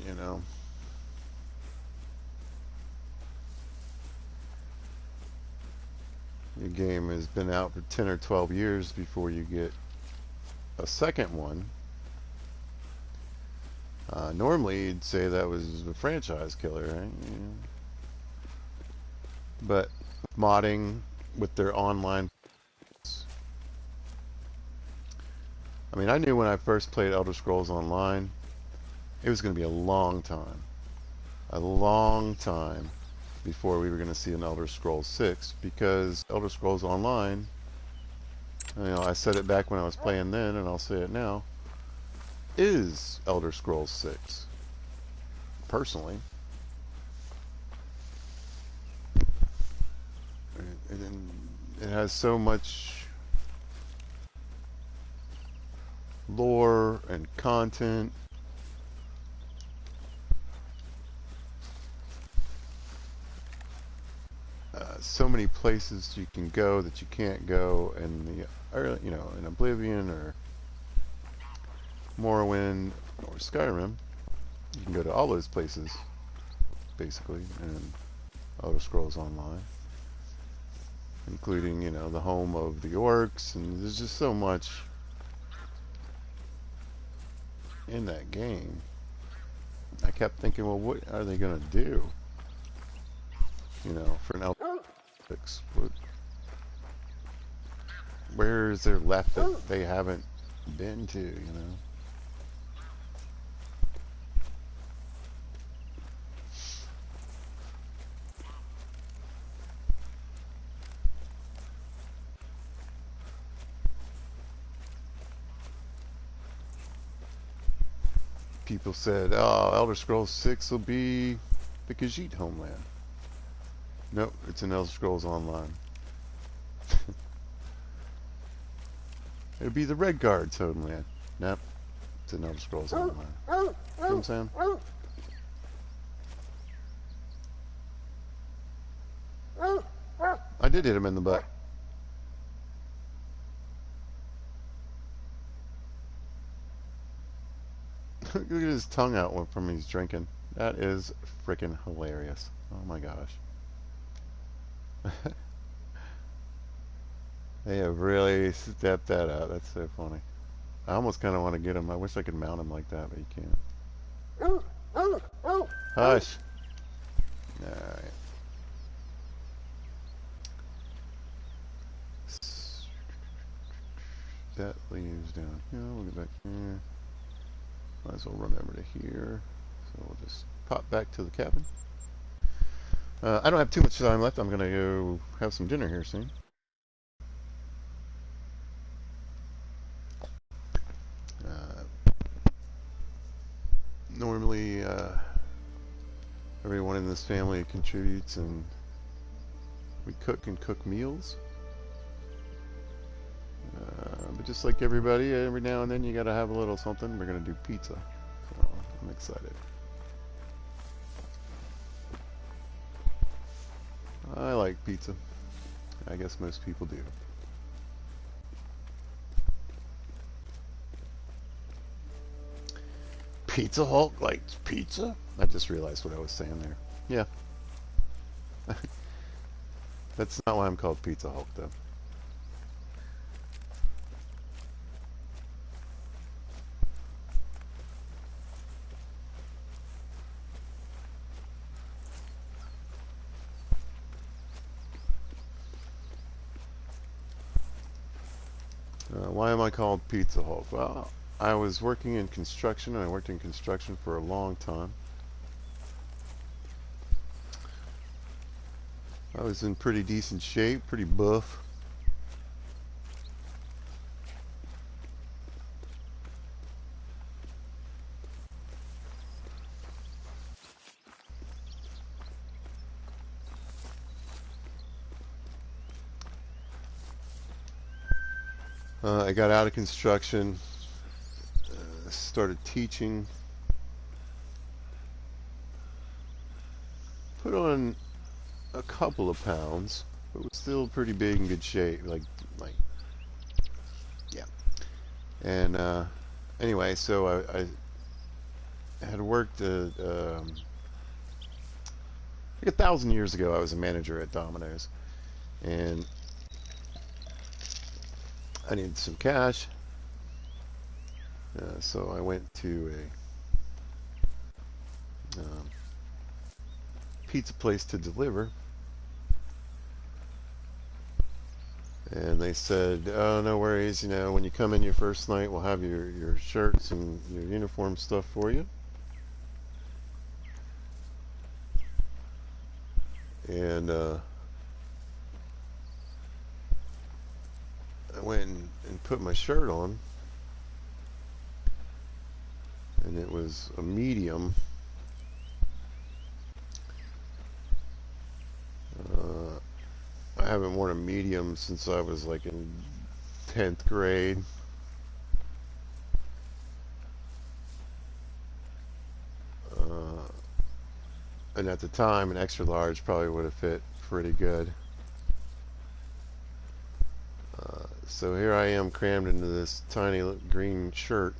You know, your game has been out for 10 or 12 years before you get a second one. Normally you'd say that was a franchise killer, right? Yeah. But modding with their online, I mean, I knew when I first played Elder Scrolls Online, it was going to be a long time before we were going to see an Elder Scrolls 6, because Elder Scrolls Online, you know, I said it back when I was playing then, and I'll say it now, is Elder Scrolls 6, personally. And it has so much lore and content. So many places you can go that you can't go in the, you know, in Oblivion or Morrowind or Skyrim. You can go to all those places basically in Elder Scrolls Online, including, you know, the home of the orcs, and there's just so much in that game. I kept thinking, well, what are they gonna do? You know, for an Elder Scrolls 6, where is there left that they haven't been to? You know. People said, oh, Elder Scrolls 6 will be the Khajiit homeland. Nope, it's in Elder Scrolls Online. It'll be the Red Guard's homeland. Nope, it's in Elder Scrolls Online. You know what I'm saying? I did hit him in the butt. Look at his tongue out from he's drinking. That is freaking hilarious. Oh my gosh. They have really stepped that out. That's so funny. I almost kind of want to get him. I wish I could mount him like that, but you can't. Hush. Alright. That leaves down here. We'll get back here. Might as well run over to here. So we'll just pop back to the cabin. I don't have too much time left. I'm going to go have some dinner here soon. Normally, everyone in this family contributes, and we cook and cook meals. But just like everybody, every now and then you got to have a little something. We're going to do pizza. So I'm excited. I like pizza. I guess most people do. Pizza Hulk likes pizza? I just realized what I was saying there. Yeah. That's not why I'm called Pizza Hulk, though. Why am I called Pizza Hulk? Well, I was working in construction, and I worked in construction for a long time. I was in pretty decent shape, pretty buff. I got out of construction, started teaching, put on a couple of pounds, but was still pretty big and good shape. Like, yeah. And anyway, so I had worked like 1,000 years ago. I was a manager at Domino's, and I needed some cash. So I went to a pizza place to deliver, And they said, oh, no worries, when you come in your first night, we'll have your shirts and your uniform stuff for you. And I went and put my shirt on, and it was a medium. I haven't worn a medium since I was like in 10th grade. And at the time, an extra large probably would have fit pretty good. So here I am crammed into this tiny green shirt.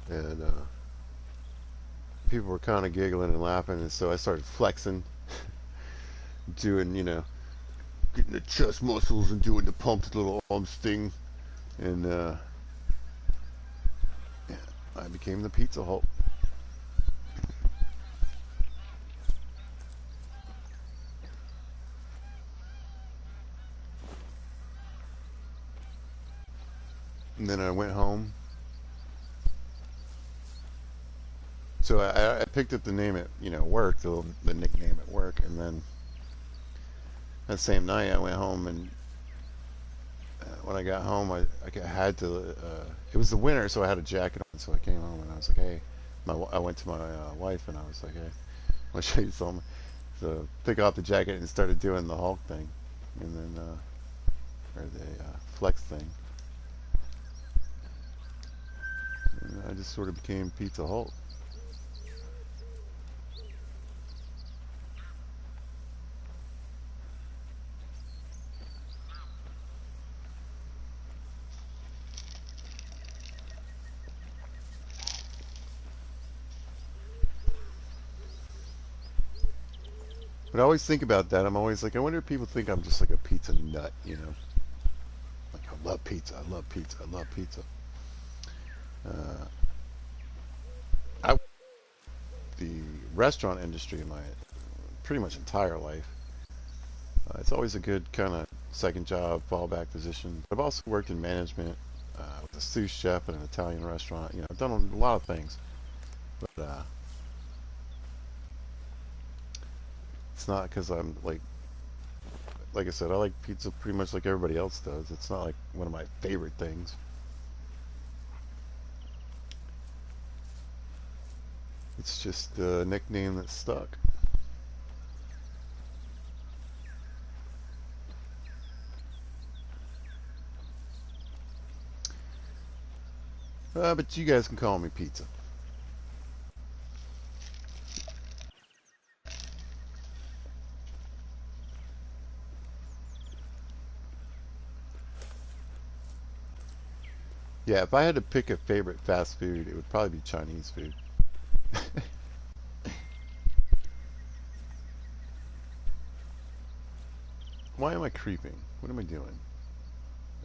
And people were kind of giggling and laughing, and so I started flexing, doing, getting the chest muscles and doing the pumped little arms thing. And yeah, I became the Pizza Hulk. And then I went home. So I picked up the name at work, the nickname at work, and then that same night I went home, and when I got home I had to. It was the winter, so I had a jacket on. So I came home and I was like, hey, I went to my wife and I was like, hey, I want to show you something. So took off the jacket and started doing the Hulk thing, and then or the flex thing. And I just sort of became Pizza Hulk. But I always think about that. I'm always like, I wonder if people think I'm just like a pizza nut, Like, I love pizza, I love pizza, I love pizza. Uh, I the restaurant industry in my pretty much entire life. It's always a good kind of second job, fallback position. I've also worked in management with a sous chef at an Italian restaurant. I've done a lot of things, but it's not because I'm like I said, I like pizza pretty much like everybody else does. It's not like one of my favorite things. It's just a nickname that stuck. But you guys can call me Pizza. Yeah, if I had to pick a favorite fast food, it would probably be Chinese food. Why am I creeping? What am I doing?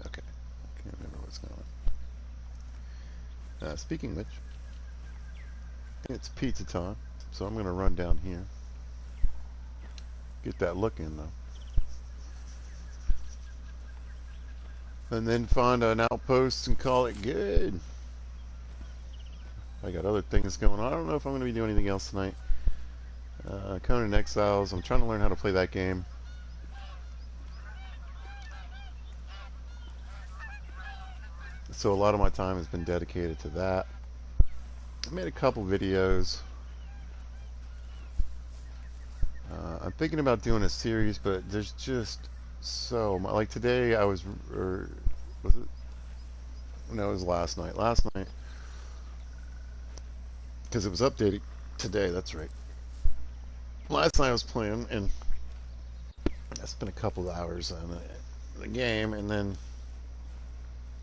Okay, I can't remember what's going on. Speaking of which, it's pizza time, so I'm going to run down here. Get that look in, though. And then find an outpost and call it good. I got other things going on. I don't know if I'm going to be doing anything else tonight. Conan Exiles, I'm trying to learn how to play that game. So a lot of my time has been dedicated to that. I made a couple videos. I'm thinking about doing a series, but there's just so much. Like today, I was, or was it? No, it was last night. Last night, because it was updated today. That's right. Last night I was playing, and I spent a couple of hours on the game, and then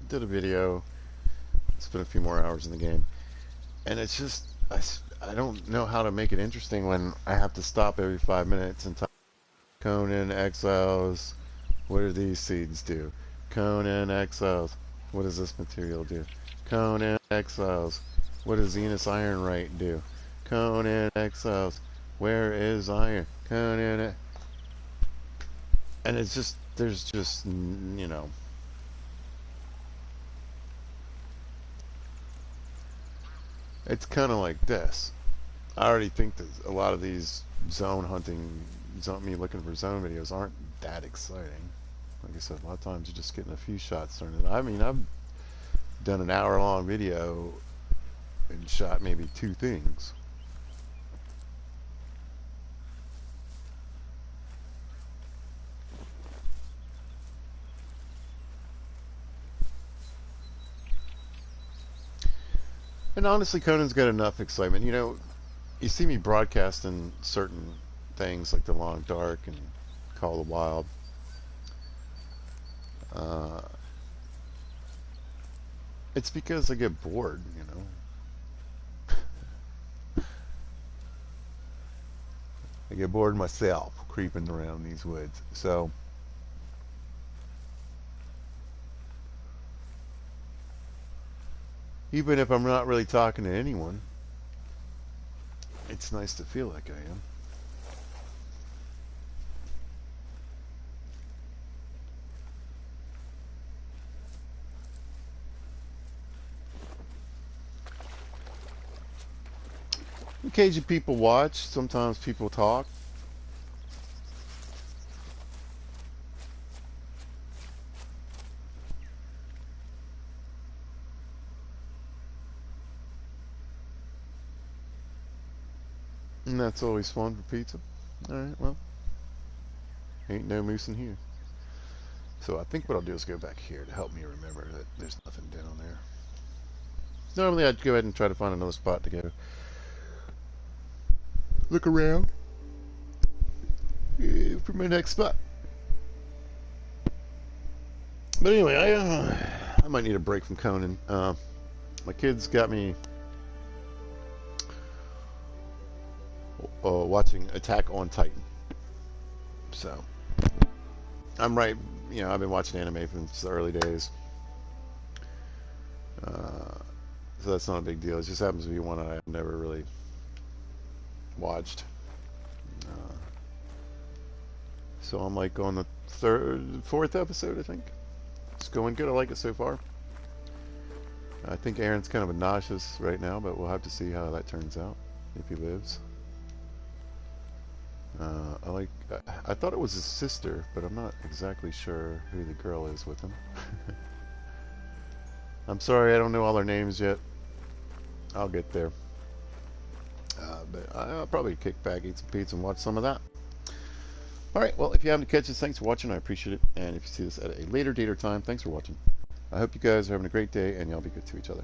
did a video. Spent a few more hours in the game, and it's just I don't know how to make it interesting when I have to stop every 5 minutes and talk. Conan Exiles, what do these seeds do? Conan Exiles, what does this material do? Conan Exiles, what does Venus Ironite do? Conan Exiles, Where is Iron Conan? And it's just, there's just, you know, it's kind of like this. I already think that a lot of these zone hunting, me looking for zone videos aren't that exciting. Like I said, a lot of times you're just getting a few shots turned in. I mean, I've done an hour-long video and shot maybe 2 things. And honestly, Conan's got enough excitement. You know, you see me broadcasting certain things like the Long Dark and Call of the Wild. Uh, it's because I get bored, you know. I get bored myself creeping around these woods. So, even if I'm not really talking to anyone, it's nice to feel like I am. Occasionally people watch, sometimes people talk. And that's always fun for pizza. Alright, well, ain't no moose in here. So I think what I'll do is go back here to help me remember that there's nothing down there. Normally I'd go ahead and try to find another spot to go look around for my next spot. But anyway, I might need a break from Conan. My kids got me watching Attack on Titan. So I'm right. You know, I've been watching anime since the early days. So that's not a big deal. It just happens to be one I've never really watched. So I'm like on the fourth episode, I think. It's going good. I like it so far. I think Aaron's kind of obnoxious right now, but we'll have to see how that turns out if he lives. I thought it was his sister, but I'm not exactly sure who the girl is with him. I'm sorry, I don't know all their names yet. I'll get there. But I'll probably kick back, eat some pizza, and watch some of that. Alright, well, if you happen to catch this, thanks for watching. I appreciate it. And if you see this at a later date or time, thanks for watching. I hope you guys are having a great day, and y'all be good to each other.